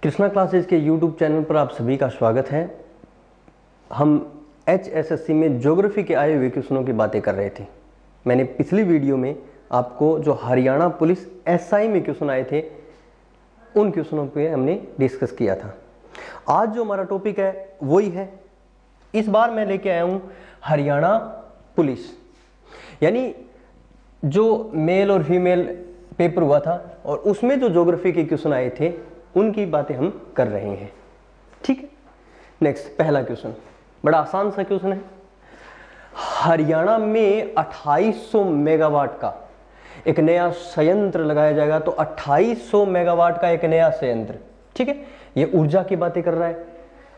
Krishna classes के YouTube channel पर आप सभी का स्वागत है। हम HSSC में ज्योग्राफी के आए हुए क्वेश्चनों की बातें कर रहे थे। मैंने पिछली वीडियो में आपको जो हरियाणा पुलिस SI में क्वेश्चन आए थे उन क्वेश्चनों पे हमने डिस्कस किया था। आज जो हमारा टॉपिक है वही है। इस बार मैं लेके आया हूँ हरियाणा पुलिस, यानी जो मेल और फीमेल पेपर हुआ था और उसमें जो ज्योग्राफी के क्वेश्चन आए थे उनकी बातें हम कर रहे हैं। ठीक है, नेक्स्ट पहला क्वेश्चन बड़ा आसान सा क्वेश्चन है। हरियाणा में 2800 मेगावाट का एक नया संयंत्र लगाया जाएगा। तो 2800 मेगावाट का एक नया संयंत्र, ठीक है, ये ऊर्जा की बातें कर रहा है।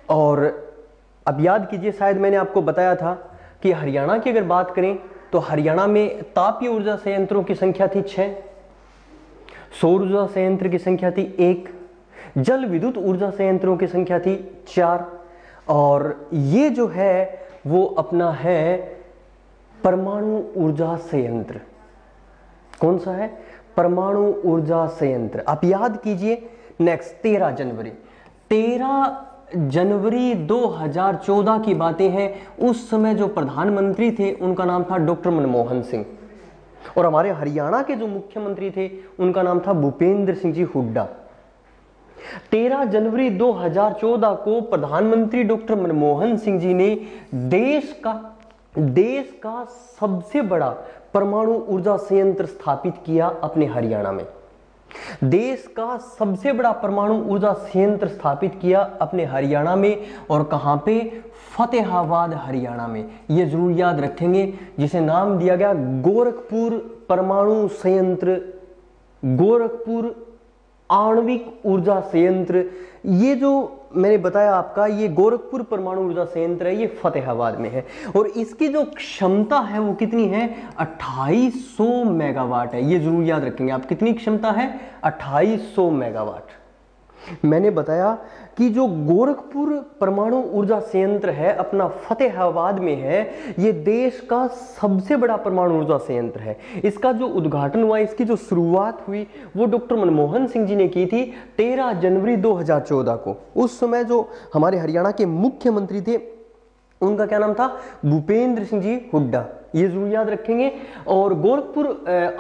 और अब याद कीजिए, शायद मैंने आपको बताया था कि हरियाणा की अगर बात करें तो हरियाणा में तापीय ऊर्जा संयंत्रों की संख्या थी 6, सौर ऊर्जा संयंत्र की संख्या थी 1, जल विद्युत ऊर्जा संयंत्रों की संख्या थी 4, और ये जो है वो अपना है परमाणु ऊर्जा संयंत्र। कौन सा है? परमाणु ऊर्जा संयंत्र। आप याद कीजिए, नेक्स्ट 13 जनवरी 2014 की बातें हैं। उस समय जो प्रधानमंत्री थे उनका नाम था डॉक्टर मनमोहन सिंह, और हमारे हरियाणा के जो मुख्यमंत्री थे उनका नाम था भूपेंद्र सिंह जी हुड्डा। 13 जनवरी 2014 को प्रधानमंत्री डॉक्टर मनमोहन सिंह जी ने देश का सबसे बड़ा परमाणु ऊर्जा संयंत्र स्थापित किया अपने हरियाणा में। देश का सबसे बड़ा परमाणु ऊर्जा संयंत्र स्थापित किया अपने हरियाणा में, और कहां पे? फतेहाबाद हरियाणा में। ये जरूर याद रखेंगे, जिसे नाम दिया गया गोरखपुर परमाणु संयंत्र, गोरखपुर आणविक ऊर्जा संयंत्र। ये जो मैंने बताया आपका, ये गोरखपुर परमाणु ऊर्जा संयंत्र है, ये फतेहाबाद में है। और इसकी जो क्षमता है वो कितनी है? 2800 मेगावाट है। ये जरूर याद रखेंगे आप, कितनी क्षमता है? 2800 मेगावाट। मैंने बताया कि जो गोरखपुर परमाणु ऊर्जा संयंत्र है अपना फतेहाबाद में है, ये देश का सबसे बड़ा परमाणु ऊर्जा संयंत्र है। इसका जो उद्घाटन हुआ, इसकी जो शुरुआत हुई, वो डॉक्टर मनमोहन सिंह जी ने की थी 13 जनवरी 2014 को। उस समय जो हमारे हरियाणा के मुख्यमंत्री थे उनका क्या नाम था? भूपेंद्र सिंह जी हुड्डा। ये जरूर याद रखेंगे। और गोरखपुर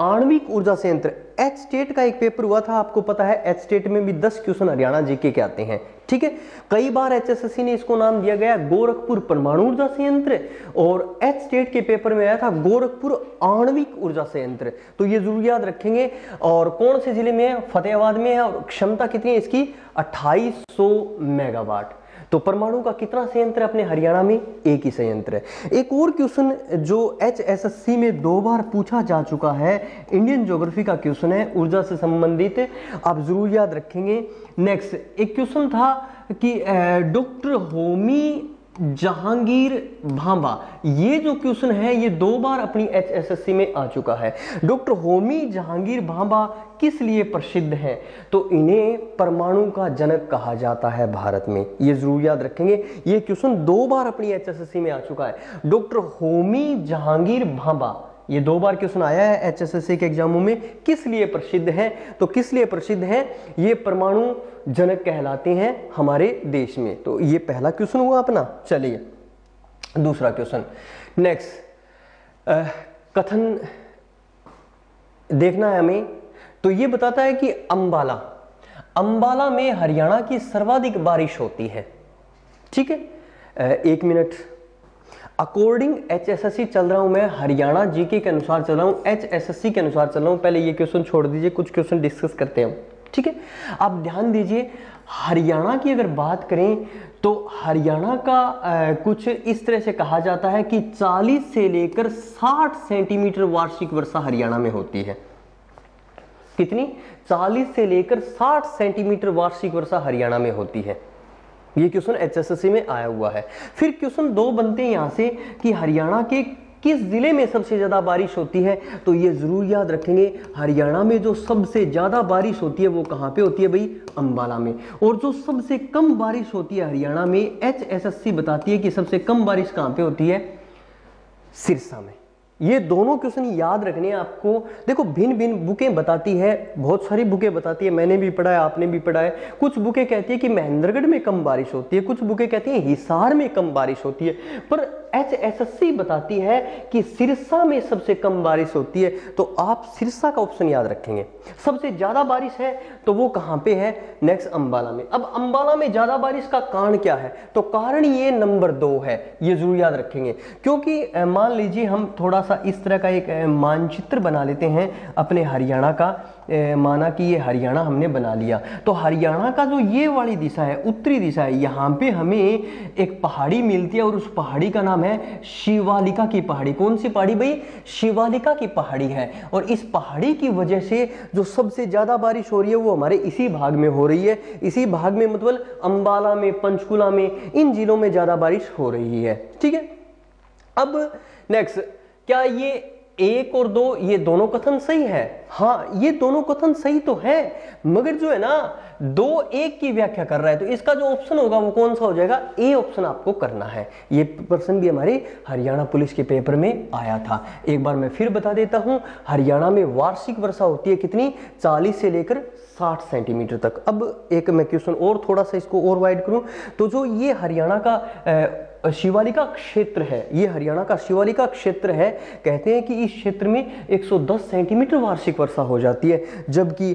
आणविक ऊर्जा संयंत्र, एच स्टेट का एक पेपर हुआ था, आपको पता है। एच स्टेट में भी 10 क्वेश्चन हरियाणा जीके के आते हैं, ठीक है। कई बार HSSC ने इसको नाम दिया गया गोरखपुर परमाणु ऊर्जा संयंत्र, और एच स्टेट के पेपर में आया था गोरखपुर आणविक ऊर्जा संयंत्र। तो ये जरूर याद रखेंगे। और कौन से जिले में है? फतेहाबाद में है। और क्षमता कितनी है इसकी? 2800 मेगावाट। तो परमाणु का कितना संयंत्र है अपने हरियाणा में? एक ही संयंत्र है। एक और क्वेश्चन जो HSSC में 2 बार पूछा जा चुका है, इंडियन ज्योग्राफी का क्वेश्चन है, ऊर्जा से संबंधित, आप जरूर याद रखेंगे। नेक्स्ट एक क्वेश्चन था कि डॉक्टर होमी जहांगीर भाभा, ये जो क्वेश्चन है ये 2 बार अपनी HSSC में आ चुका है। डॉक्टर होमी जहांगीर भाभा किस लिए प्रसिद्ध हैं? तो इन्हें परमाणु का जनक कहा जाता है भारत में। ये जरूर याद रखेंगे, ये क्वेश्चन 2 बार अपनी HSSC में आ चुका है। डॉक्टर होमी जहांगीर भाभा, ये 2 बार क्वेश्चन आया है HSSC के एग्जामों में। किस लिए प्रसिद्ध है? तो किस लिए प्रसिद्ध है? ये परमाणु जनक कहलाते हैं हमारे देश में। तो ये पहला क्वेश्चन हुआ अपना। चलिए दूसरा क्वेश्चन, नेक्स्ट कथन देखना है हमें। तो ये बताता है कि अंबाला में हरियाणा की सर्वाधिक बारिश होती है, ठीक है। 1 मिनट, अकॉर्डिंग HSSC चल रहा हूं मैं, हरियाणा जीके के अनुसार चल रहा हूं, HSSC के अनुसार चल रहा हूं। पहले ये क्वेश्चन छोड़ दीजिए, कुछ क्वेश्चन डिस्कस करते हैं, ठीक है। आप ध्यान दीजिए, हरियाणा की अगर बात करें तो हरियाणा का कुछ इस तरह से कहा जाता है कि 40 से लेकर 60 सेंटीमीटर वार्षिक वर्षा हरियाणा में होती है। कितनी? 40 से लेकर 60 सेंटीमीटर वार्षिक वर्षा हरियाणा में होती है। ये क्वेश्चन HSSC में आया हुआ है। फिर क्वेश्चन 2 बनते हैं यहां से कि हरियाणा के किस जिले में सबसे ज्यादा बारिश होती है? तो ये जरूर याद रखेंगे, हरियाणा में जो सबसे ज्यादा बारिश होती है वो कहां पे होती है भाई? अंबाला में। और जो सबसे कम बारिश होती है हरियाणा में, HSSC बताती है कि सबसे कम बारिश कहां पे होती है? सिरसा में। ये दोनों क्वेश्चन याद रखने हैं आपको। देखो भिन्न भिन्न बुकें बताती है, बहुत सारी बुकें बताती है, मैंने भी पढ़ा है, आपने भी पढ़ा है। कुछ बुकें कहती है कि महेंद्रगढ़ में कम बारिश होती है, कुछ बुकें कहती है हिसार में कम बारिश होती है, पर HSSC बताती है कि सिरसा में सबसे कम बारिश होती है। तो आप सिरसा का ऑप्शन याद रखेंगे। सबसे ज्यादा बारिश है तो वो कहां पे है? नेक्स्ट अंबाला में। अब अंबाला में ज्यादा बारिश का कारण क्या है? तो कारण ये नंबर 2 है, ये जरूर याद रखेंगे। क्योंकि मान लीजिए हम थोड़ा सा इस तरह का एक मानचित्र बना लेते हैं अपने हरियाणा का। माना कि ये हरियाणा हमने बना लिया, तो हरियाणा का जो ये वाली दिशा है, उत्तरी दिशा है, यहाँ पे हमें एक पहाड़ी मिलती है और उस पहाड़ी का नाम है शिवालिका की पहाड़ी। कौन सी पहाड़ी भाई? शिवालिका की पहाड़ी है। और इस पहाड़ी की वजह से जो सबसे ज्यादा बारिश हो रही है वो हमारे इसी भाग में हो रही है। इसी भाग में मतलब अंबाला में, पंचकुला में, इन जिलों में ज्यादा बारिश हो रही है। ठीक है, अब नेक्स्ट, क्या ये 1 और 2 ये दोनों कथन सही है? हाँ, ये दोनों कथन सही तो है, मगर जो है ना 2 1 की व्याख्या कर रहा है, तो इसका जो ऑप्शन होगा वो कौन सा हो जाएगा? ए ऑप्शन आपको करना है। ये प्रश्न भी हमारे हरियाणा पुलिस के पेपर में आया था। एक बार मैं फिर बता देता हूं, हरियाणा में वार्षिक वर्षा होती है कितनी? 40 से लेकर 60 सेंटीमीटर तक। अब एक मैं क्वेश्चन और थोड़ा सा इसको और वाइड करूं, तो जो ये हरियाणा का शिवालिका क्षेत्र है, ये हरियाणा का शिवालिका क्षेत्र है, कहते हैं कि इस क्षेत्र में 110 सेंटीमीटर वार्षिक वर्षा हो जाती है, जबकि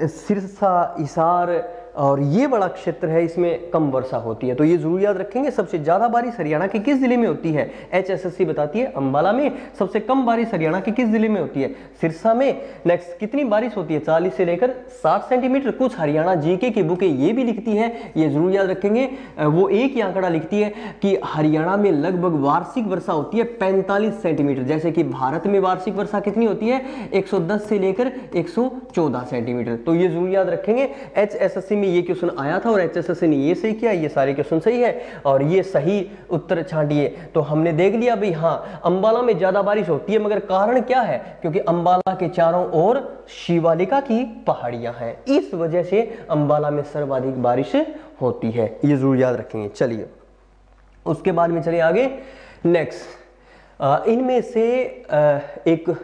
सिरसा, हिसार और ये बड़ा क्षेत्र है, इसमें कम वर्षा होती है। तो ये जरूर याद रखेंगे। सबसे ज्यादा बारिश हरियाणा के किस जिले में होती है? HSSC बताती है अंबाला में। सबसे कम बारिश हरियाणा के किस जिले में होती है? सिरसा में। नेक्स्ट, कितनी बारिश होती है? 40 से लेकर 60 सेंटीमीटर। कुछ हरियाणा जीके की बुकें ये भी लिखती है, ये जरूर याद रखेंगे। वो एक ही आंकड़ा लिखती है कि हरियाणा में लगभग वार्षिक वर्षा होती है 45 सेंटीमीटर, जैसे कि भारत में वार्षिक वर्षा कितनी होती है? 110 से लेकर 114 सेंटीमीटर। तो ये जरूर याद रखेंगे। HSSC ये क्वेश्चन आया था और HSSC ने ये सही किया, ये सारे क्वेश्चन सही है और ये सही उत्तर छांटिए। तो हमने देख लिया भाई, हाँ अंबाला में ज्यादा बारिश होती है, मगर कारण क्या है? क्योंकि अंबाला के चारों ओर शिवालिका की पहाड़ियां हैं, इस वजह से अंबाला में सर्वाधिक बारिश होती है। ये जरूर याद रखेंगे। चलिए उसके बाद में चलिए आगे। नेक्स्ट, इनमें से एक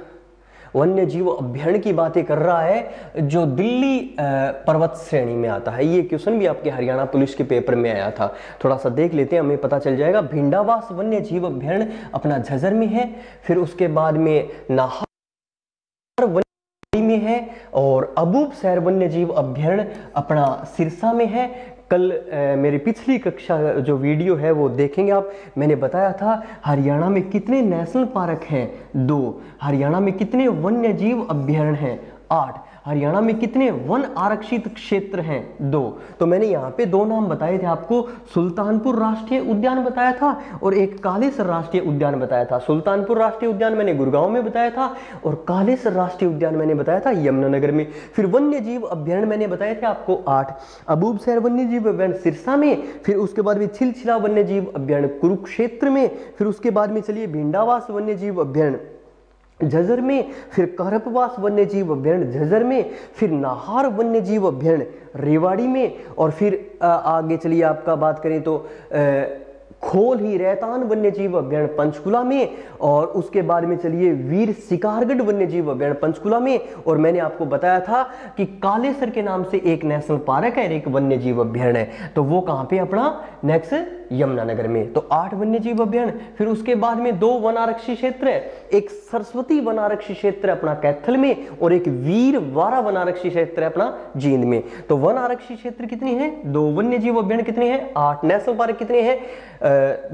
वन्य जीव अभ्यारण्य की बातें कर रहा है जो दिल्ली पर्वत श्रेणी में आता है। ये क्वेश्चन भी आपके हरियाणा पुलिस के पेपर में आया था, थोड़ा सा देख लेते हैं, हमें पता चल जाएगा। भिंडावास वन्य जीव अभ्यारण्य अपना झज्जर में है, फिर उसके बाद में नाहर वन्य में है, और अबूबसैर वन्य जीव अभ्यारण्य अपना सिरसा में है। कल मेरी पिछली कक्षा जो वीडियो है वो देखेंगे आप, मैंने बताया था हरियाणा में कितने नेशनल पार्क हैं? 2। हरियाणा में कितने वन्य जीव अभ्यारण्य हैं? 8। हरियाणा में कितने वन आरक्षित क्षेत्र हैं? 2। तो मैंने यहाँ पे 2 नाम बताए थे आपको, सुल्तानपुर राष्ट्रीय उद्यान बताया था और एक कालेसर राष्ट्रीय उद्यान बताया था। सुल्तानपुर राष्ट्रीय उद्यान मैंने गुड़गांव में बताया था और कालेसर राष्ट्रीय उद्यान मैंने बताया था यमुनानगर में। फिर वन्य जीव अभ्यारण्य मैंने बताए थे आपको 8। अबूबसैर वन्य जीव अभ्यारण्य सिरसा में, फिर उसके बाद में छिलछिला वन्य जीव अभ्यारण्य कुरुक्षेत्र में, फिर उसके बाद में चलिए भिंडावास वन्य जीव अभ्यारण्य झज्जर में, फिर कहरपवास वन्य जीव अभ्यारण्य झज्जर में, फिर नाहर वन्य जीव अभ्यारण्य रेवाड़ी में, और फिर आगे चलिए आपका बात करें तो खोल ही रहतान वन्य जीव अभ्यारण्य पंचकुला में, और उसके बाद में चलिए वीर शिकारगढ़ वन्य जीव अभ्यारण्य पंचकुला में। और मैंने आपको बताया था कि कालेसर के नाम से एक नेशनल पार्क है और एक वन्य जीव अभ्यारण्य है, तो वो कहां पे? अपना नेक्स्ट यमुनानगर में। तो 8 वन्य जीव अभ्यारण्य। फिर उसके बाद में 2 वन आरक्षी क्षेत्र है, एक सरस्वती वन आरक्षी क्षेत्र है अपना कैथल में, और एक वीर वारा वन आरक्षी क्षेत्र है अपना जींद में। तो वन आरक्षी क्षेत्र कितनी है? 2। वन्य जीव अभ्यारण्य कितने हैं? 8। नेशनल पार्क कितने हैं?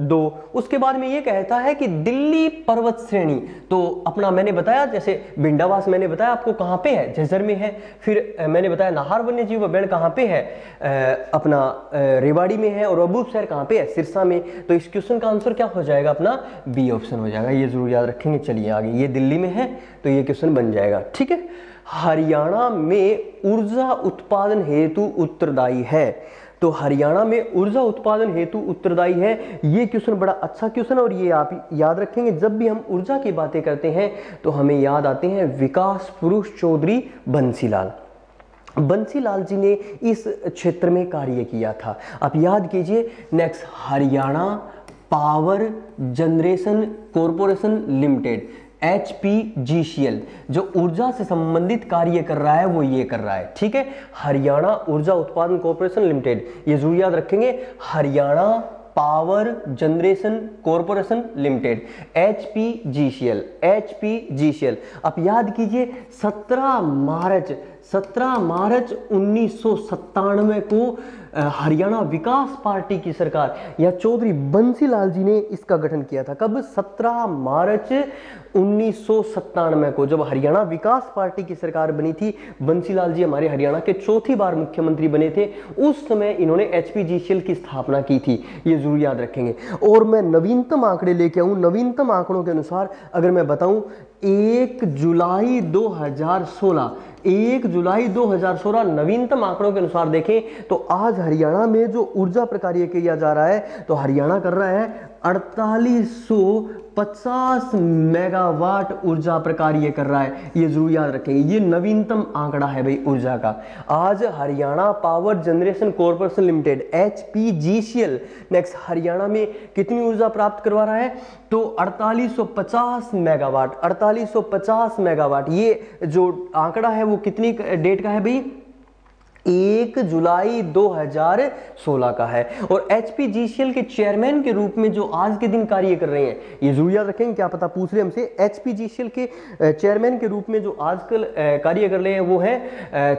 2। उसके बाद में ये कहता है कि दिल्ली पर्वत श्रेणी, तो अपना मैंने बताया जैसे भिंडावास मैंने बताया आपको कहां पे है? झज्जर में है। फिर मैंने बताया नाहर वन्य जीव अभ्यारण्य कहां पे है? अपना रेवाड़ी में है, और अबूबसैर कहां पे है? सिरसा में। तो इस क्वेश्चन का आंसर क्या हो जाएगा? अपना बी ऑप्शन हो जाएगा। ये जरूर याद रखेंगे। चलिए आगे, ये दिल्ली में है तो ये क्वेश्चन बन जाएगा। ठीक है, हरियाणा में ऊर्जा उत्पादन हेतु उत्तरदायी है, तो हरियाणा में ऊर्जा उत्पादन हेतु उत्तरदायी है। ये क्वेश्चन बड़ा अच्छा क्वेश्चन, और ये आप याद रखेंगे। जब भी हम ऊर्जा की बातें करते हैं तो हमें याद आते हैं विकास पुरुष चौधरी बंसीलाल। बंसीलाल जी ने इस क्षेत्र में कार्य किया था, आप याद कीजिए। Next, Haryana power generation corporation limited, HPGCL जो ऊर्जा से संबंधित कार्य कर रहा है वो ये कर रहा है, ठीक है। हरियाणा ऊर्जा उत्पादन कॉर्पोरेशन लिमिटेड, ये जरूर याद रखेंगे, Haryana power generation corporation limited, HPGCL, HPGCL। आप याद कीजिए 17 मार्च 1997 को हरियाणा विकास पार्टी की सरकार या चौधरी बंसीलाल जी ने इसका गठन किया था। कब? 17 मार्च 1997 को, जब हरियाणा विकास पार्टी की सरकार बनी थी। बंसीलाल जी हमारे हरियाणा के चौथी बार मुख्यमंत्री बने थे, उस समय इन्होंने HPGCL की स्थापना की थी, ये जरूर याद रखेंगे। और मैं नवीनतम आंकड़े लेके आऊं, नवीनतम आंकड़ों के अनुसार अगर मैं बताऊं 1 जुलाई 2016 नवीनतम आंकड़ों के अनुसार देखें तो आज हरियाणा में जो ऊर्जा प्रकार्य किया जा रहा है तो हरियाणा कर रहा है 4850 मेगावाट ऊर्जा प्रकार्य कर रहा है, ये जरूर याद रखेंगे। ये नवीनतम आंकड़ा है भाई ऊर्जा का। आज Haryana power generation corporation limited HPGCL next Haryana में कितनी ऊर्जा प्राप्त करवा रहा है? तो 4850 मेगावाट, 4850 मेगावाट। ये जो आंकड़ा है वो कितनी डेट का है भाई? 1 जुलाई 2016 का है। और HPGCL के चेयरमैन के रूप में जो आज के दिन कार्य कर रहे हैं, ये जरूर याद रखेंगे, क्या पता पूछ रहे हमसे। HPGCL के चेयरमैन के रूप में जो आजकल कार्य कर रहे हैं वो है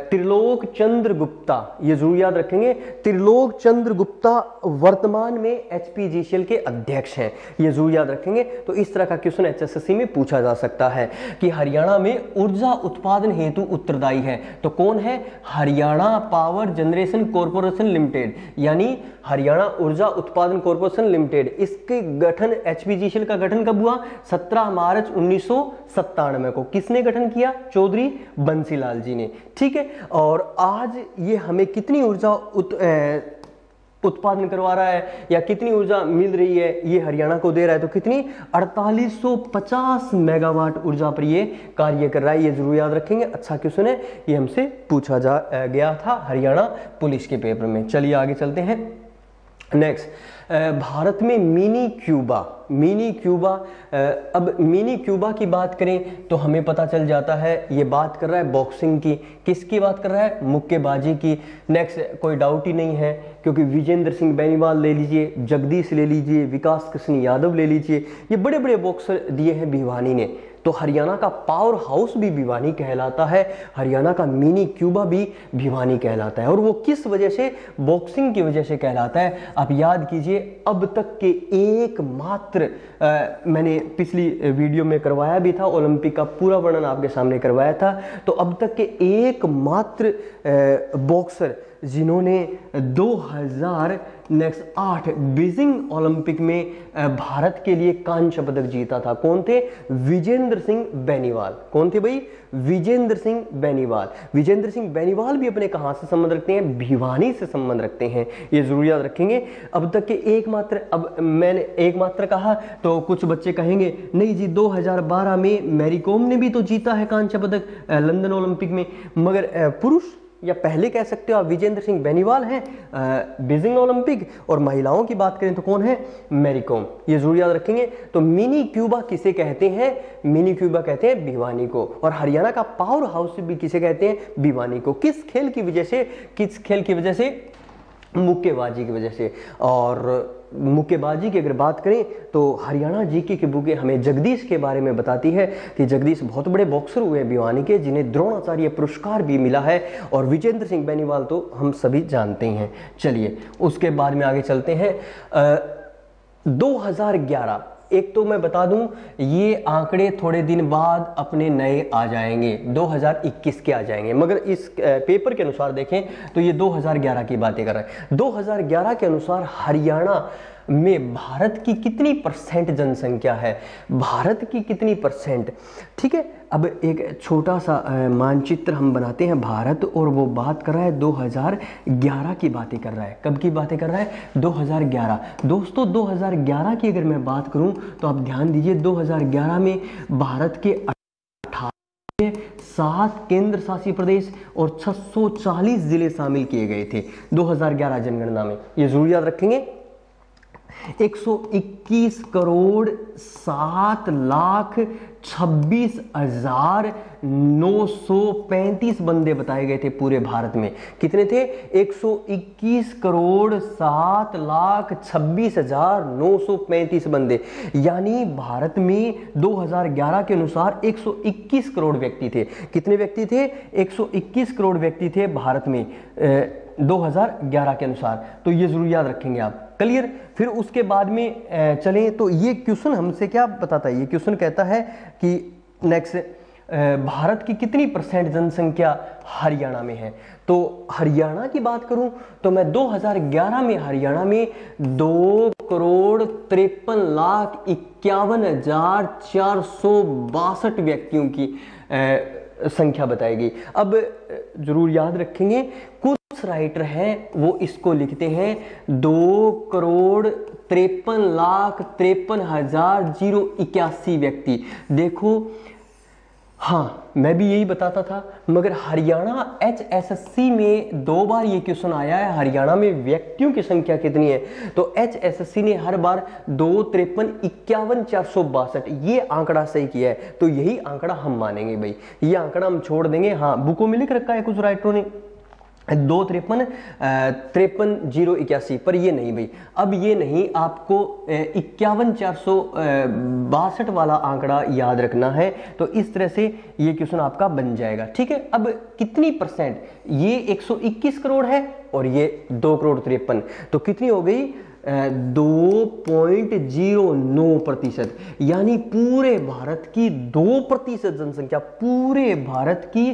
त्रिलोक चंद्र गुप्ता, ये जरूर याद रखेंगे। त्रिलोक चंद्र गुप्ता वर्तमान में HPGCL के अध्यक्ष हैं, ये जरूर याद रखेंगे। तो इस तरह का क्वेश्चन HSSC में पूछा जा सकता है कि हरियाणा में ऊर्जा उत्पादन हेतु उत्तरदायी है तो कौन है? Haryana power generation corporation limited, यानी हरियाणा ऊर्जा उत्पादन कॉर्पोरेशन लिमिटेड। इसके गठन HPGCL का गठन कब हुआ? 17 मार्च 1997 को। किसने गठन किया? चौधरी बंसीलाल जी ने, ठीक है। और आज ये हमें कितनी ऊर्जा उत्पादन करवा रहा है या कितनी ऊर्जा मिल रही है? ये हरियाणा को दे रहा है तो कितनी? 4850 मेगावाट ऊर्जा पर ये कार्य कर रहा है, ये जरूर याद रखेंगे। अच्छा क्वेश्चन है, ये हमसे पूछा गया था हरियाणा पुलिस के पेपर में। चलिए आगे चलते हैं। नेक्स्ट, भारत में मिनी क्यूबा, अब मिनी क्यूबा की बात करें तो हमें पता चल जाता है ये बात कर रहा है बॉक्सिंग की। किसकी बात कर रहा है? मुक्केबाजी की। नेक्स्ट, कोई डाउट ही नहीं है क्योंकि विजेंद्र सिंह बेनीवाल ले लीजिए, जगदीश ले लीजिए, विकास कृष्ण यादव ले लीजिए, ये बड़े बड़े बॉक्सर दिए हैं भिवानी ने। तो हरियाणा का पावर हाउस भी भिवानी कहलाता है, हरियाणा का मिनी क्यूबा भी भिवानी कहलाता है। और वो किस वजह से? बॉक्सिंग की वजह से कहलाता है। आप याद कीजिए, अब तक के एकमात्र, मैंने पिछली वीडियो में करवाया भी था, ओलंपिक का पूरा वर्णन आपके सामने करवाया था। तो अब तक के एकमात्र बॉक्सर जिन्होंने 2008 बीजिंग ओलंपिक में भारत के लिए कांस्य पदक जीता था, कौन थे? विजेंद्र सिंह बेनीवाल। कौन थे भाई? विजेंद्र सिंह बेनीवाल। विजेंद्र सिंह बेनीवाल भी अपने कहां से संबंध रखते हैं? भिवानी से संबंध रखते हैं, ये जरूर याद रखेंगे। अब तक के एकमात्र, अब मैंने एकमात्र कहा तो कुछ बच्चे कहेंगे नहीं जी 2012 में मैरी कॉम ने भी तो जीता है कांस्य पदक लंदन ओलंपिक में, मगर पुरुष या पहले कह सकते हो आप विजेंद्र सिंह बेनीवाल हैं बीजिंग ओलंपिक। और महिलाओं की बात करें तो कौन है? मैरी कॉम, ये जरूर याद रखेंगे। तो मिनी क्यूबा किसे कहते हैं? मिनी क्यूबा कहते हैं भिवानी को। और हरियाणा का पावर हाउस भी किसे कहते हैं? भिवानी को। किस खेल की वजह से? मुक्केबाजी की वजह से। और मुक्केबाजी की अगर बात करें तो हरियाणा जीके की बुकें हमें जगदीश के बारे में बताती है कि जगदीश बहुत बड़े बॉक्सर हुए भिवानी के, जिन्हें द्रोणाचार्य पुरस्कार भी मिला है। और विजेंद्र सिंह बेनीवाल तो हम सभी जानते हैं। चलिए उसके बाद में आगे चलते हैं। 2011, एक तो मैं बता दूं ये आंकड़े थोड़े दिन बाद अपने नए आ जाएंगे, 2021 के आ जाएंगे, मगर इस पेपर के अनुसार देखें तो ये 2011 की बातें कर रहा है। 2011 के अनुसार हरियाणा में भारत की कितनी % जनसंख्या है? भारत की कितनी %? ठीक है, अब एक छोटा सा मानचित्र हम बनाते हैं भारत, और वो बात कर रहा है 2011 की बातें कर रहा है। कब की बातें कर रहा है? 2011। दोस्तों 2011 की अगर मैं बात करूं तो आप ध्यान दीजिए, 2011 में भारत के 7 केंद्र शासित प्रदेश और 640 जिले शामिल किए गए थे 2011 जनगणना में, ये जरूर याद रखेंगे। 121 करोड़ 7,26,935 बंदे बताए गए थे पूरे भारत में। कितने थे? 121 करोड़ 7,26,935 बंदे। यानी भारत में 2011 के अनुसार 121 करोड़ व्यक्ति थे। कितने व्यक्ति थे? 121 करोड़ व्यक्ति थे भारत में 2011 के अनुसार। तो ये जरूर याद रखेंगे आप। क्लियर? फिर उसके बाद में चलें तो ये क्वेश्चन हमसे क्या बताता है? ये क्वेश्चन कहता है कि नेक्स्ट भारत की कितनी % जनसंख्या हरियाणा में है? तो हरियाणा की बात करूं तो मैं 2011 में हरियाणा में 2,53,51,462 व्यक्तियों की संख्या बताई गई। अब जरूर याद रखेंगे, कुछ राइटर हैं वो इसको लिखते हैं 2,53,53,081 व्यक्ति। देखो, हाँ मैं भी यही बताता था, मगर हरियाणा HSSC में 2 बार ये क्वेश्चन आया है, हरियाणा में व्यक्तियों की संख्या कितनी है? तो HSSC ने हर बार 2,53,51,462 ये आंकड़ा सही किया है। तो यही आंकड़ा हम मानेंगे भाई, ये आंकड़ा हम छोड़ देंगे। हाँ, बुकों में लिख रखा है कुछ राइटरों ने 2,53,53,081, पर ये नहीं भाई, अब ये नहीं, आपको 51,462 वाला आंकड़ा याद रखना है। तो इस तरह से ये क्वेश्चन आपका बन जाएगा। ठीक है, अब कितनी %? ये 121 करोड़ है और ये 2,53,53,, तो कितनी हो गई? 2.09%। यानी पूरे भारत की 2% जनसंख्या, पूरे भारत की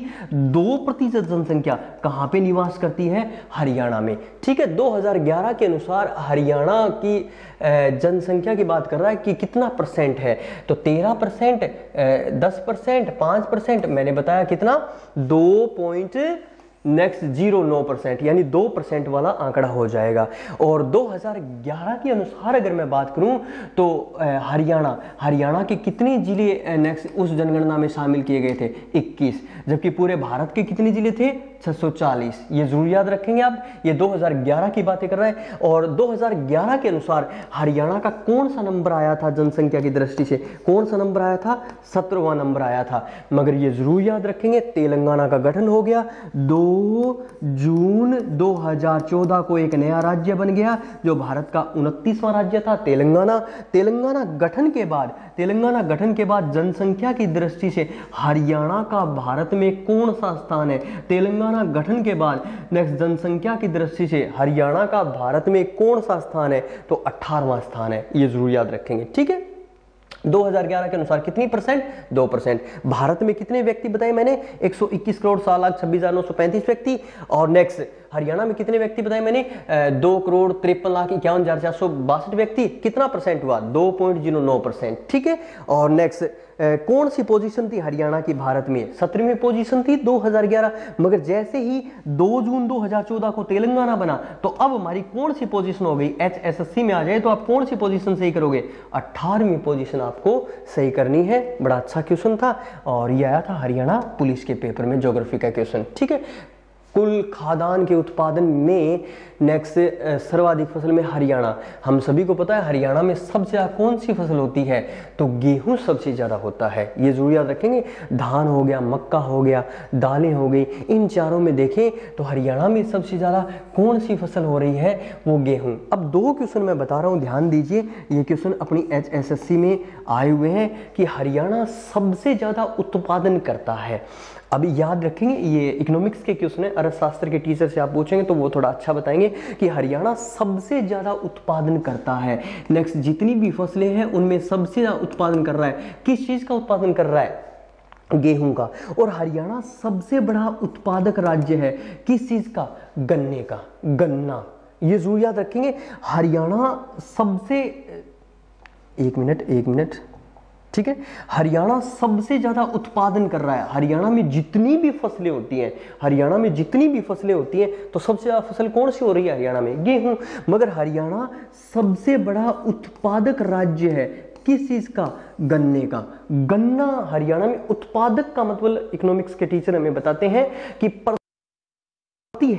2% जनसंख्या कहां पे निवास करती है? हरियाणा में। ठीक है, 2011 के अनुसार हरियाणा की जनसंख्या की बात कर रहा है कि कितना % है? तो 13%, 10%, 5%, मैंने बताया कितना? 2.09%, यानी 2% वाला आंकड़ा हो जाएगा। और 2011 के अनुसार अगर मैं बात करूं तो हरियाणा के कितने जिले नेक्स्ट उस जनगणना में शामिल किए गए थे? 21, जबकि पूरे भारत के कितने जिले थे? 640। ये जरूर याद रखेंगे आप, ये 2011 की बातें कर रहा है। और 2011 के अनुसार हरियाणा का कौन सा नंबर आया था जनसंख्या की दृष्टि से? कौन सा नंबर आया था? 17वां नंबर आया था। मगर ये जरूर याद रखेंगे, तेलंगाना का गठन हो गया 2 जून 2014 को, एक नया राज्य बन गया जो भारत का 29वां राज्य था, तेलंगाना। तेलंगाना गठन के बाद जनसंख्या की दृष्टि से हरियाणा का भारत में कौन सा स्थान है? तेलंगाना गठन के बाद नेक्स्ट जनसंख्या की दृष्टि से हरियाणा का भारत में कौन सा स्थान है? तो 18वां स्थान है। ये जरूर याद रखेंगे। ठीक है, 2011 के अनुसार कितनी %? 2%। भारत में कितने व्यक्ति बताए मैंने? 121 करोड़ 7,26,935 व्यक्ति। और नेक्स्ट हरियाणा में कितने व्यक्ति बताए मैंने? 2,53,51,462 व्यक्ति। कितना % हुआ? 2.09%। ठीक है, और नेक्स्ट कौन सी पोजीशन थी हरियाणा की भारत में? 17वीं पोजीशन थी 2011। मगर जैसे ही 2 जून 2014 को तेलंगाना बना तो अब हमारी कौन सी पोजीशन हो गई? HSSC में आ जाए तो आप कौन सी पोजीशन सही करोगे? 18वीं पोजीशन आपको सही करनी है। बड़ा अच्छा क्वेश्चन था और ये आया था हरियाणा पुलिस के पेपर में, ज्योग्राफी का क्वेश्चन। ठीक है, कुल खाद्यान्न के उत्पादन में नेक्स्ट सर्वाधिक फसल में हरियाणा। हम सभी को पता है हरियाणा में सबसे ज्यादा कौन सी फसल होती है? तो गेहूं सबसे ज्यादा होता है। ये जरूर याद रखेंगे। धान हो गया, मक्का हो गया, दालें हो गई, इन चारों में देखें तो हरियाणा में सबसे ज्यादा कौन सी फसल हो रही है? वो गेहूं। अब 2 क्वेश्चन मैं बता रहा हूं, ध्यान दीजिए। ये क्वेश्चन अपनी HSSC में आए हुए हैं कि हरियाणा सबसे ज्यादा उत्पादन करता है। अभी याद रखेंगे, ये इकोनॉमिक्स के क्वेश्चन है, अर्थशास्त्र के टीचर से आप पूछेंगे तो वो थोड़ा अच्छा बताएंगे कि हरियाणा सबसे ज्यादा उत्पादन करता है। नेक्स्ट जितनी भी फसलें हैं उनमें सबसे ज्यादा उत्पादन कर रहा है। किस चीज का उत्पादन कर रहा है? गेहूं का। और हरियाणा सबसे बड़ा उत्पादक राज्य है किस चीज का? गन्ने का, गन्ना। ये जरूर याद रखेंगे। हरियाणा सबसे, एक मिनट, ठीक है, हरियाणा सबसे ज्यादा उत्पादन कर रहा है। हरियाणा में जितनी भी फसलें होती हैं, तो सबसे ज्यादा फसल कौन सी हो रही है हरियाणा में? गेहूं। मगर हरियाणा सबसे बड़ा उत्पादक राज्य है किस चीज का? गन्ने का। गन्ना हरियाणा में उत्पादक का मतलब इकोनॉमिक्स के टीचर हमें बताते हैं कि प्रति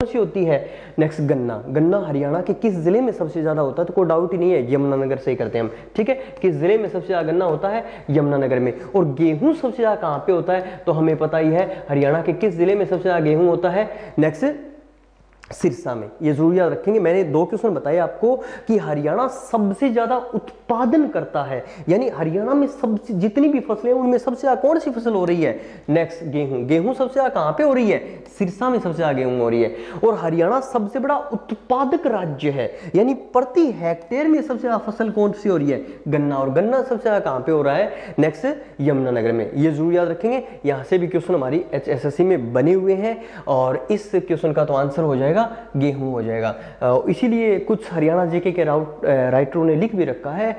सी होती है? नेक्स्ट गन्ना। गन्ना हरियाणा के किस जिले में सबसे ज्यादा होता है? तो कोई डाउट ही नहीं है, यमुनानगर से ही करते हैं हम, ठीक है। किस जिले में सबसे ज्यादा गन्ना होता है? यमुनानगर में। और गेहूं सबसे ज्यादा कहां पे होता है? तो हमें पता ही है, हरियाणा के किस जिले में सबसे ज्यादा गेहूं होता है? नेक्स्ट सिरसा में। ये जरूर याद रखेंगे। मैंने 2 क्वेश्चन बताए आपको कि हरियाणा सबसे ज्यादा उत्पादन करता है, यानी हरियाणा में सबसे जितनी भी फसलें हैं उनमें सबसे ज्यादा कौन सी फसल हो रही है? नेक्स्ट गेहूं। गेहूं सबसे ज्यादा कहां पे हो रही है? सिरसा में सबसे ज्यादा गेहूं हो रही है। और हरियाणा सबसे बड़ा उत्पादक राज्य है, यानी प्रति हेक्टेयर में सबसे ज्यादा फसल कौन सी हो रही है? गन्ना। और गन्ना सबसे ज्यादा कहां पे हो रहा है? नेक्स्ट यमुनानगर में। ये जरूर याद रखेंगे। यहां से भी क्वेश्चन हमारी HSSC में बने हुए हैं और इस क्वेश्चन का तो आंसर हो जाएगा गेहूं हो जाएगा। इसीलिए कुछ हरियाणा जीके के राइटरों ने लिख भी रखा है,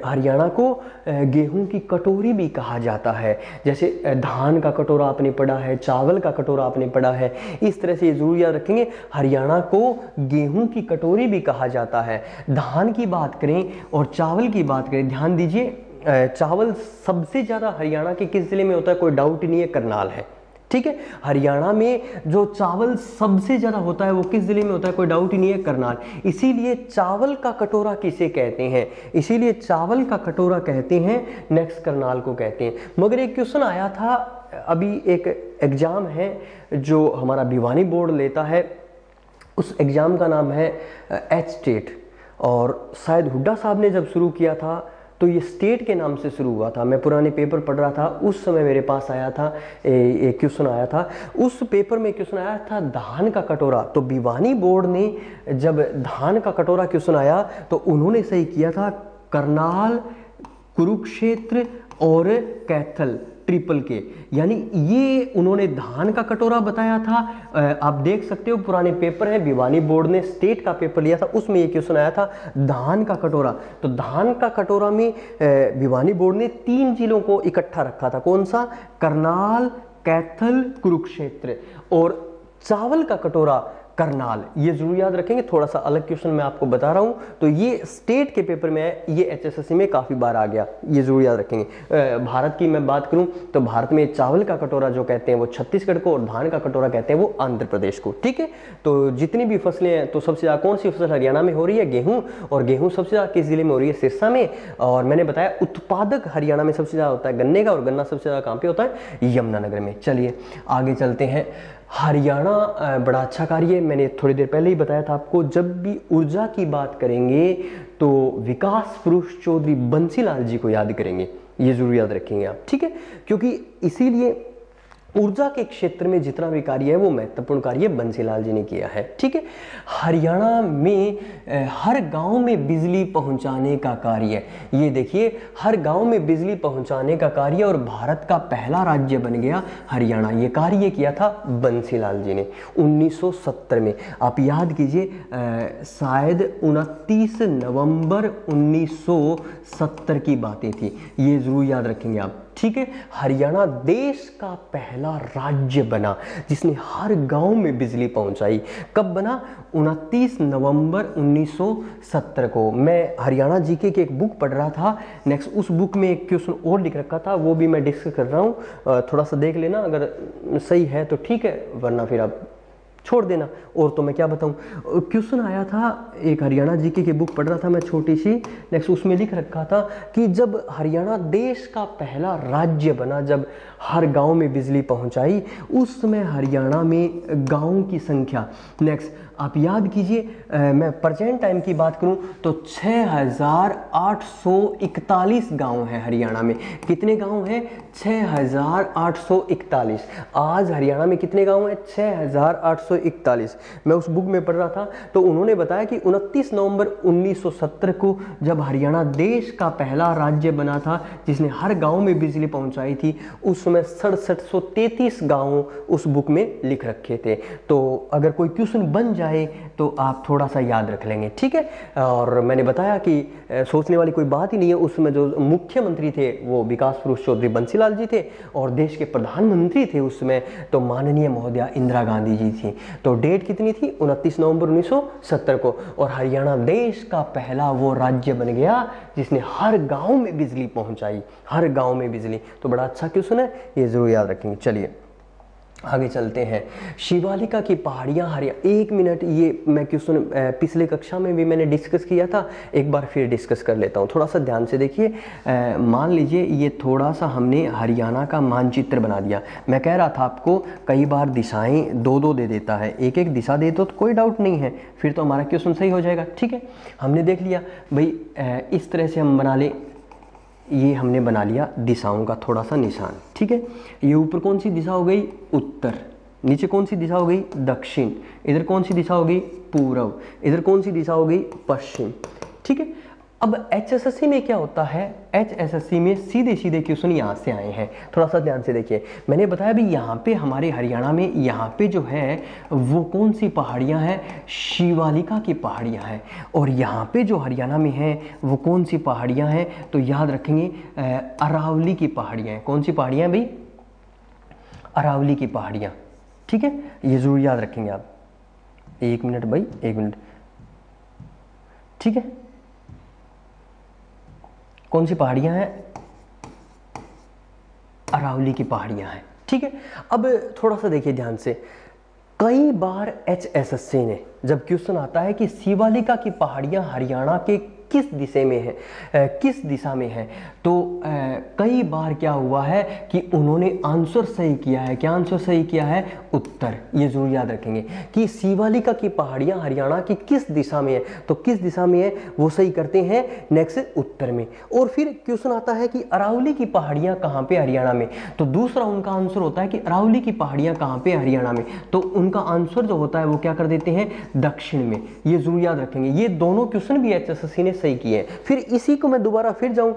हरियाणा को गेहूं की कटोरी भी कहा जाता है। जैसे धान का कटोरा आपने पढ़ा है, चावल का कटोरा आपने पढ़ा है, इस तरह से ये जरूर याद रखेंगे, हरियाणा को गेहूं की कटोरी भी कहा जाता है। धान की बात करें और चावल की बात करें, ध्यान दीजिए, चावल सबसे ज्यादा हरियाणा के किस जिले में होता है? कोई डाउट ही नहीं है, करनाल है, ठीक है। हरियाणा में जो चावल सबसे ज्यादा होता है वो किस जिले में होता है? कोई डाउट ही नहीं है, करनाल। इसीलिए चावल का कटोरा किसे कहते हैं? इसीलिए चावल का कटोरा कहते हैं, नेक्स्ट करनाल को कहते हैं। मगर एक क्वेश्चन आया था, अभी एक एग्जाम है जो हमारा भिवानी बोर्ड लेता है, उस एग्जाम का नाम है H-टेट, और शायद हुड्डा साहब ने जब शुरू किया था तो ये स्टेट के नाम से शुरू हुआ था। मैं पुराने पेपर पढ़ रहा था, उस समय मेरे पास आया था एक क्वेश्चन आया था, उस पेपर में क्वेश्चन आया था धान का कटोरा। तो भिवानी बोर्ड ने जब धान का कटोरा क्वेश्चन आया तो उन्होंने सही किया था, करनाल, कुरुक्षेत्र और कैथल, ट्रिपल के, यानी ये उन्होंने धान का कटोरा बताया था। आप देख सकते हो पुराने पेपर है, भिवानी बोर्ड ने स्टेट का पेपर लिया था, उसमें ये क्वेश्चन आया था धान का कटोरा। तो धान का कटोरा में भिवानी बोर्ड ने 3 जिलों को इकट्ठा रखा था, कौन सा? करनाल, कैथल, कुरुक्षेत्र। और चावल का कटोरा करनाल। ये जरूर याद रखेंगे, थोड़ा सा अलग क्वेश्चन मैं आपको बता रहा हूं, तो ये स्टेट के पेपर में है, ये HSSC में काफी बार आ गया, ये जरूर याद रखेंगे। भारत की मैं बात करूं तो भारत में चावल का कटोरा जो कहते हैं वो छत्तीसगढ़ को, और धान का कटोरा कहते हैं वो आंध्र प्रदेश को, ठीक है। तो जितनी भी फसलें हैं, तो सबसे ज्यादा कौन सी फसल हरियाणा में हो रही है? गेहूं। और गेहूं सबसे ज्यादा किस जिले में हो रही है? सिरसा में। और मैंने बताया उत्पादक हरियाणा में सबसे ज्यादा होता है गन्ने का, और गन्ना सबसे ज्यादा कहां पे होता है? यमुनानगर में। चलिए आगे चलते हैं। हरियाणा बड़ा अच्छा कार्य है, मैंने थोड़ी देर पहले ही बताया था आपको, जब भी ऊर्जा की बात करेंगे तो विकास पुरुष चौधरी बंसीलाल जी को याद करेंगे, ये जरूर याद रखेंगे आप, ठीक है। क्योंकि इसीलिए ऊर्जा के क्षेत्र में जितना भी कार्य है वो महत्वपूर्ण कार्य बंसीलाल जी ने किया है, ठीक है। हरियाणा में हर गांव में बिजली पहुंचाने का कार्य, ये देखिए हर गांव में बिजली पहुंचाने का कार्य, और भारत का पहला राज्य बन गया हरियाणा। ये कार्य किया था बंसीलाल जी ने 1970 में। आप याद कीजिए, शायद 29 नवंबर 1970 की बातें थी, ये जरूर याद रखेंगे आप, ठीक है। हरियाणा देश का पहला राज्य बना जिसने हर गांव में बिजली पहुंचाई। कब बना? 29 नवंबर 1970 को। मैं हरियाणा जीके की एक बुक पढ़ रहा था, नेक्स्ट उस बुक में एक क्वेश्चन और लिख रखा था, वो भी मैं डिस्कस कर रहा हूँ, थोड़ा सा देख लेना, अगर सही है तो ठीक है, वरना फिर आप छोड़ देना। और तो मैं क्या बताऊं, क्वेश्चन आया था, एक हरियाणा जीके की बुक पढ़ रहा था मैं छोटी सी, नेक्स्ट उसमें लिख रखा था कि जब हरियाणा देश का पहला राज्य बना, जब हर गांव में बिजली पहुंचाई, उस समय हरियाणा में गांवों की संख्या, नेक्स्ट आप याद कीजिए, मैं प्रेजेंट टाइम की बात करूं तो 6841 गांव हैं हरियाणा में। कितने गांव हैं? 6841। आज हरियाणा में कितने गांव हैं? 6841। मैं उस बुक में पढ़ रहा था तो उन्होंने बताया कि 29 नवंबर 1970 को जब हरियाणा देश का पहला राज्य बना था जिसने हर गांव में बिजली पहुंचाई थी, उस समय 6733 गांव उस बुक में लिख रखे थे। तो अगर कोई क्वेश्चन बन जाए तो आप थोड़ा सा याद रख लेंगे, ठीक है। और मैंने बताया कि सोचने वाली कोई बात ही नहीं है, उसमें जो मुख्यमंत्री थे वो विकास पुरुष चौधरी बंसीलाल जी थे, और देश के प्रधानमंत्री थे उसमें तो माननीय महोदया इंदिरा गांधी जी थी। तो डेट कितनी थी? 29 नवंबर 1970 को। और हरियाणा देश का पहला वो राज्य बन गया जिसने हर गांव में बिजली पहुंचाई, हर गांव में बिजली। तो बड़ा अच्छा क्वेश्चन है, ये जरूर याद रखेंगे। चलिए आगे चलते हैं। शिवालिका की पहाड़ियाँ हरियाणा, एक मिनट, ये मैं क्वेश्चन पिछले कक्षा में भी मैंने डिस्कस किया था, एक बार फिर डिस्कस कर लेता हूँ, थोड़ा सा ध्यान से देखिए। मान लीजिए ये थोड़ा सा हमने हरियाणा का मानचित्र बना दिया। मैं कह रहा था आपको कई बार दिशाएं दो दो दे देता है, एक एक दिशा दे तो कोई डाउट नहीं है, फिर तो हमारा क्वेश्चन सही हो जाएगा। ठीक है, हमने देख लिया भाई, इस तरह से हम बना ले, ये हमने बना लिया दिशाओं का थोड़ा सा निशान। ठीक है, ये ऊपर कौन सी दिशा हो गई, उत्तर, नीचे कौन सी दिशा हो गई, दक्षिण, इधर कौन सी दिशा हो गई, पूर्व, इधर कौन सी दिशा हो गई, पश्चिम। ठीक है, अब HSSC में क्या होता है, HSSC में सीधे सीधे क्वेश्चन यहाँ से आए हैं, थोड़ा सा ध्यान से देखिए। मैंने बताया भी यहाँ पे हमारे हरियाणा में यहाँ पे जो है वो कौन सी पहाड़ियाँ हैं, शिवालिका की पहाड़ियाँ हैं, और यहाँ पे जो हरियाणा में है वो कौन सी पहाड़ियाँ हैं, तो याद रखेंगे अरावली की पहाड़ियाँ हैं। कौन सी पहाड़ियाँ हैं भाई, अरावली की पहाड़ियाँ। ठीक है, ये जरूर याद रखेंगे आप। एक मिनट भाई, एक मिनट। ठीक है, कौन सी पहाड़ियां हैं, अरावली की पहाड़ियां हैं। ठीक है, अब थोड़ा सा देखिए ध्यान से, कई बार HSSC ने जब क्वेश्चन आता है कि शिवालिका की पहाड़ियां हरियाणा के किस दिशा में है, किस दिशा में है, तो कई बार क्या हुआ है कि उन्होंने आंसर सही किया है। क्या आंसर सही किया है, उत्तर। ये जरूर याद रखेंगे कि शिवालिका की पहाड़ियां हरियाणा की किस दिशा में है, तो किस दिशा में है वो सही करते हैं, नेक्स्ट उत्तर में। और फिर क्वेश्चन आता है कि अरावली की पहाड़ियां कहाँ पे, हरियाणा में, तो दूसरा उनका आंसर होता है कि अरावली की पहाड़ियां कहाँ पे, हरियाणा में, तो उनका आंसर जो होता है वो क्या कर देते हैं, दक्षिण में। ये जरूर याद रखेंगे, ये दोनों क्वेश्चन भी HSSC ने सही किए। फिर इसी को मैं दोबारा फिर जाऊं,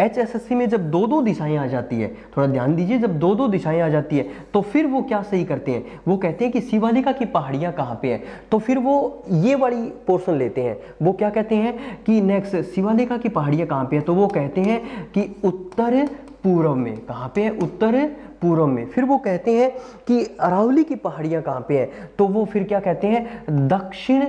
HSSC में जब दो दो दिशाएं आ जाती है, थोड़ा ध्यान दीजिए, जब दो दो दिशाएं आ जाती है तो फिर वो क्या सही करते हैं, वो कहते हैं कि शिवालिका की पहाड़ियां कहां पे है, तो फिर वो ये वाली पोर्शन लेते हैं। वो क्या कहते हैं कि नेक्स्ट शिवालिका की पहाड़ियां कहां पे है, तो वो कहते हैं कि उत्तर पूर्व में। कहां पे है, उत्तर पूर्व में। फिर वो कहते हैं कि अरावली की पहाड़ियां कहां पे है, तो वो फिर क्या कहते हैं, दक्षिण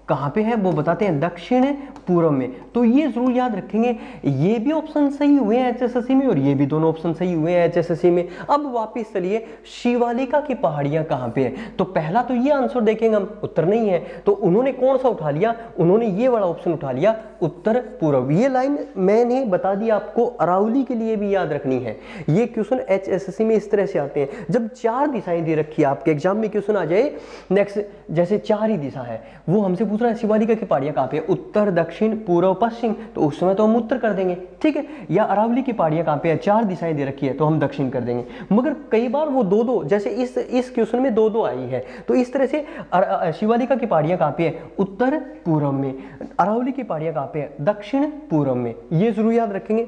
कहां पे है, वो बताते हैं दक्षिण पूर्व में। तो ये जरूर याद रखेंगे, ये भी ऑप्शन सही हुए हैं HSSC में और ये भी दोनों ऑप्शन सही हुए हैं HSSC में। अब वापस चलिए, शिवालिका की पहाड़ियां कहां पे है, तो पहला तो ये आंसर देखेंगे हम, उत्तर नहीं है, तो उन्होंने कौन सा उठा लिया, उन्होंने ये वाला ऑप्शन उठा लिया, उत्तर पूर्व। ये लाइन मैंने बता दी आपको, अरावली के लिए भी याद रखनी है। ये क्वेश्चन HSSC में इस तरह से आते हैं, जब चार दिशाएं दे रखी है, आपके एग्जाम में क्वेश्चन आ जाए नेक्स्ट, जैसे चार ही दिशा है, वो हमसे पूछ रहा है शिवालिका की पहाड़ियां कहां पे है, उत्तर, दक्षिण, पूर्व, पश्चिम, तो उस समय तो हम उत्तर कर देंगे। ठीक है, या अरावली की पहाड़ियां कहां पे है, चार दिशाएं दे रखी है, तो हम दक्षिण कर देंगे। मगर कई बार वो दो दो, जैसे इस क्वेश्चन में दो दो आई है, तो इस तरह से शिवालिका की पहाड़ियां कहां पे है, उत्तर पूर्व में, अरावली की पहाड़ियां कहां पे है, दक्षिण पूर्व में। ये जरूर याद रखेंगे।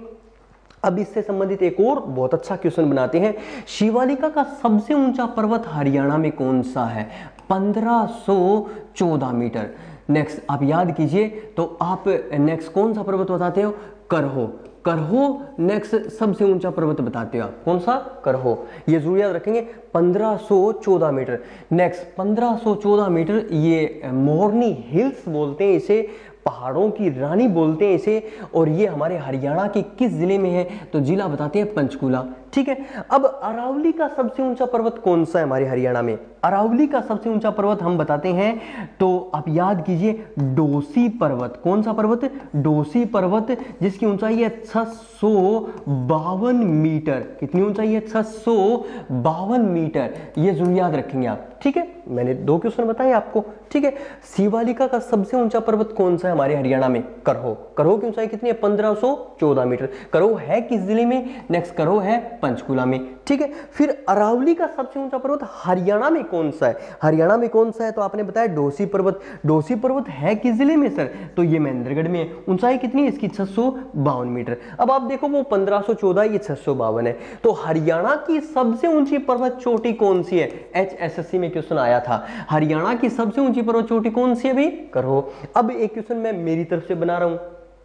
अब इससे संबंधित एक और बहुत अच्छा क्वेश्चन बनाते हैं, शिवालिका का सबसे ऊंचा पर्वत हरियाणा में कौन सा है, 1514 मीटर। नेक्स्ट आप याद कीजिए, तो आप नेक्स्ट कौन सा पर्वत बताते हो, करहो। करहो नेक्स्ट सबसे ऊंचा पर्वत बताते हो आप, कौन सा, करहो। ये जरूर याद रखेंगे, 1514 मीटर। नेक्स्ट 1514 मीटर, ये मोरनी हिल्स बोलते हैं इसे, पहाड़ों की रानी बोलते हैं इसे, और ये हमारे हरियाणा के किस जिले में है, तो जिला बताते हैं पंचकुला। ठीक है, अब अरावली का सबसे ऊंचा पर्वत कौन सा है हमारे हरियाणा में, अरावली का सबसे ऊंचा पर्वत हम बताते हैं, तो आप याद कीजिए डोसी पर्वत। कौन सा पर्वत, डोसी पर्वत, जिसकी ऊंचाई है 652 मीटर। कितनी ऊंचाई है, 652 मीटर। ये जरूर याद रखेंगे आप। ठीक है, मैंने दो क्वेश्चन बताए आपको। ठीक है, शिवालिका का सबसे ऊंचा पर्वत कौन सा है हमारे हरियाणा में, करहो। करहो की ऊंचाई कितनी है, 1514 मीटर। करहो है किस जिले में, नेक्स्ट करहो है पंचकुला में। ठीक है, फिर अरावली का सबसे ऊंचा पर्वत हरियाणा में कौन सा है, हरियाणा में कौन सा है, तो आपने बताया डोसी पर्वत। डोसी पर्वत है किस जिले में सर, तो ये महेंद्रगढ़ में है। ऊंचाई कितनी है इसकी, 652 मीटर। अब आप देखो वो 1514, ये 652 है, तो हरियाणा की सबसे ऊंची पर्वत चोटी कौन सी है, HSSC में क्वेश्चन आया था, हरियाणा की सबसे ऊंची पर्वत चोटी कौन सी है भाई, करहो। अब एक क्वेश्चन मैं मेरी तरफ से बना रहा हूं,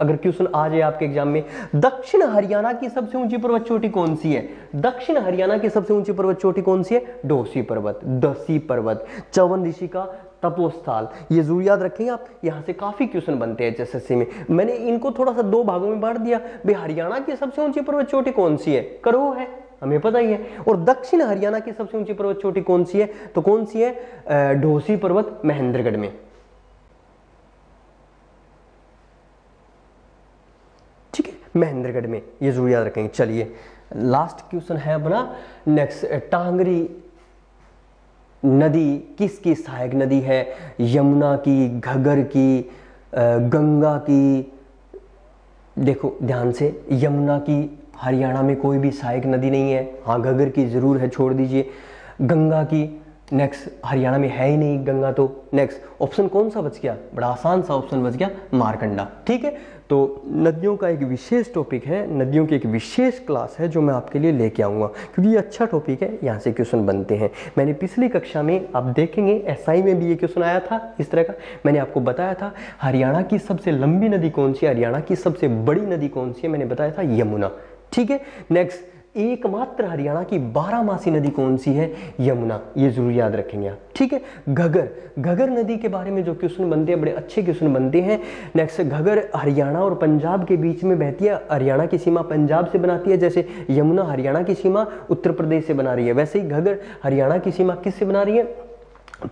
अगर क्वेश्चन आ जाए आपके एग्जाम में, दक्षिण हरियाणा की सबसे ऊंची पर्वत चोटी कौन सी है, दक्षिण हरियाणा की सबसे ऊंची पर्वत चोटी कौन सी है, डोसी पर्वत, दसी पर्वत, चौवन ऋषि का तपोस्थल। ये जरूर याद रखेंगे आप, यहां से काफी क्वेश्चन बनते हैं HSSC में। मैंने इनको थोड़ा सा दो भागों में बांट दिया, भाई हरियाणा की सबसे ऊंची पर्वत चोटी कौन सी है, करहो है, हमें पता ही है। और दक्षिण हरियाणा की सबसे ऊंची पर्वत चोटी कौन सी है? तो कौन सी है? ढोसी पर्वत महेंद्रगढ़ में। ठीक है, महेंद्रगढ़ में, ये जरूर याद रखेंगे। चलिए लास्ट क्वेश्चन है अपना नेक्स्ट, टांगरी नदी किसकी सहायक नदी है? यमुना की, घग्गर की, गंगा की? देखो ध्यान से, यमुना की हरियाणा में कोई भी सहायक नदी नहीं है, हाँ घग्गर की जरूर है, छोड़ दीजिए। गंगा की नेक्स्ट हरियाणा में है ही नहीं गंगा, तो नेक्स्ट ऑप्शन कौन सा बच गया? बड़ा आसान सा ऑप्शन बच गया, मारकंडा। ठीक है, तो नदियों का एक विशेष टॉपिक है, नदियों की एक विशेष क्लास है जो मैं आपके लिए लेके आऊँगा, क्योंकि ये अच्छा टॉपिक है, यहाँ से क्वेश्चन बनते हैं। मैंने पिछली कक्षा में, आप देखेंगे एसआई में भी ये क्वेश्चन आया था इस तरह का। मैंने आपको बताया था हरियाणा की सबसे लंबी नदी कौन सी है, हरियाणा की सबसे बड़ी नदी कौन सी है, मैंने बताया था यमुना। ठीक है, नेक्स्ट एकमात्र हरियाणा की 12मासी नदी कौन सी है? यमुना, ये जरूर याद रखेंगे आप। ठीक है, घग्गर, घग्गर नदी के बारे में जो क्वेश्चन बनते हैं बड़े अच्छे क्वेश्चन बनते हैं। नेक्स्ट, घग्गर हरियाणा और पंजाब के बीच में बहती है, हरियाणा की सीमा पंजाब से बनाती है, जैसे यमुना हरियाणा की सीमा उत्तर प्रदेश से बना रही है, वैसे ही घग्गर हरियाणा की सीमा किससे बना रही है?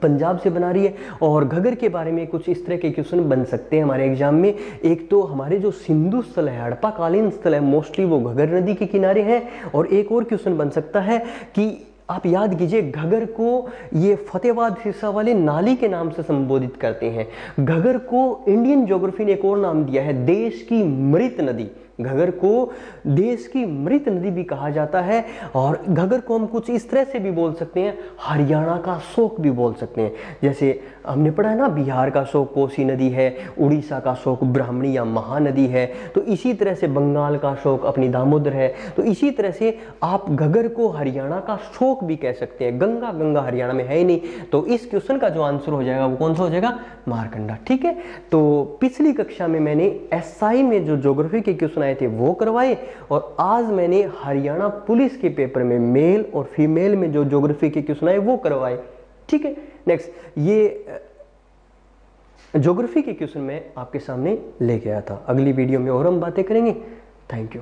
पंजाब से बना रही है। और घग्गर के बारे में कुछ इस तरह के क्वेश्चन बन सकते हैं हमारे एग्जाम में। एक तो हमारे जो सिंधु स्थल है, हड़प्पा कालीन स्थल है, मोस्टली वो घग्गर नदी के किनारे है। और एक और क्वेश्चन बन सकता है कि आप याद कीजिए, घग्गर को ये फतेहाबाद सिरसा वाली नाली के नाम से संबोधित करते हैं। घग्गर को इंडियन ज्योग्राफी ने एक और नाम दिया है, देश की मृत नदी। घग्गर को देश की मृत नदी भी कहा जाता है। और घग्गर को हम कुछ इस तरह से भी बोल सकते हैं, हरियाणा का शोक भी बोल सकते हैं। जैसे हमने पढ़ा है ना, बिहार का शोक कोसी नदी है, उड़ीसा का शोक ब्राह्मणी या महानदी है, तो इसी तरह से बंगाल का शोक अपनी दामोदर है। तो इसी तरह से आप घग्गर को हरियाणा का शोक भी कह सकते हैं। गंगा, गंगा हरियाणा में है ही नहीं, तो इस क्वेश्चन का जो आंसर हो जाएगा वो कौन सा हो जाएगा? मारकंडा। ठीक है, तो पिछली कक्षा में मैंने एसआई में जो ज्योग्राफी के क्वेश्चन थे वो करवाए, और आज मैंने हरियाणा पुलिस के पेपर में मेल और फीमेल में जो ज्योग्राफी के क्वेश्चन आए वो करवाए। ठीक है, नेक्स्ट, ये ज्योग्राफी के क्वेश्चन मैं आपके सामने लेके आया था। अगली वीडियो में और हम बातें करेंगे। Thank you.